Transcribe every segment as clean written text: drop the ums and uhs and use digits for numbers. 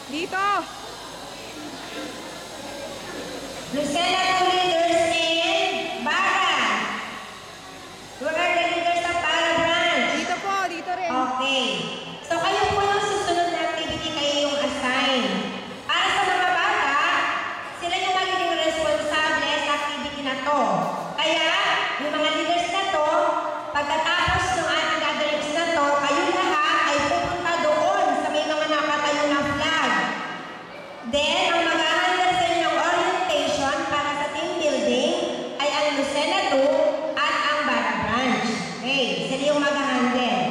Dito. Lucena to leaders in Baga. Who are the leaders of Baga branch? Dito po, dito rin. Okay. So kayo po yung susunod na activity kayo yung assign. Para sa mga bata, sila yung magiging responsable sa activity na to. Kaya, yung mga leaders na to, pagkatapos ng ating gatherings na to, kayo lahat ay pupunta doon sa may mga nakatayo na flag. Then, ang mag-handle sa inyong orientation para sa team building ay ang Lucena 2 at ang Baga branch. Okay, sila yung mag-handle.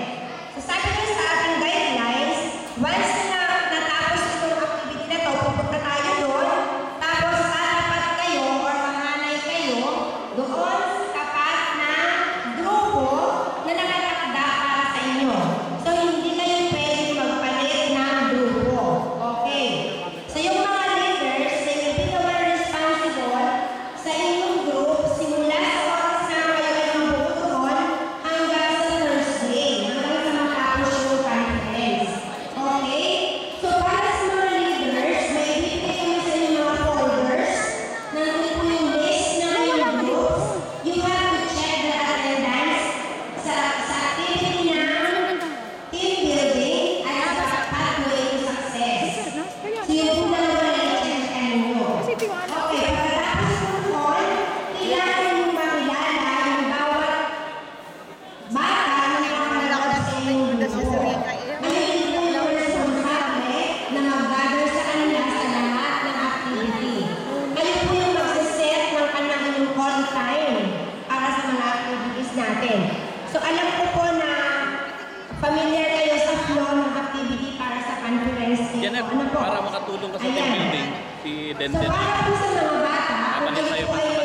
So, sabi ko sa ating guidelines, once na natapos itong activity na to, pupunta tayo doon, tapos tatapat kayo or mahanay kayo doon sa tapat na grupo na nakatakda para sa inyo. So, hindi kayo pwede magpalit ng grupo. Okay. So, yung mga leaders, they will be the one responsible sa inyong group simula sa oras na kayo ay mabuo doon hanggang sa Thursday, hanggang sa matapos yung conference. Okay? So, para sa mga leaders, may bibigay kami sa inyong mga folders. Nandun po yung list ng inyong groups. You have to check the attendance sa activity ng team building at sa pathway to success. So, yung dalawa na i-check ninyo. Kasi tiwala. Okay, pagkatapos ng call, kailangan yung makilala yung bawat bata na nakakalala sa inyong grupo. Ngayon po yung responsable na mag-gather sa kanila sa lahat ng activity. Kayo po yung magsiset ng kanilang call time para sa mga activities natin. So, alam ko po na familiar kayo sa flow ng activity para sa conference. Janet, Ano po? para makatulong ka sa team Ayan. building, si So, Denden. para po sa mga bata, kung Kapalit kayo tayo po ay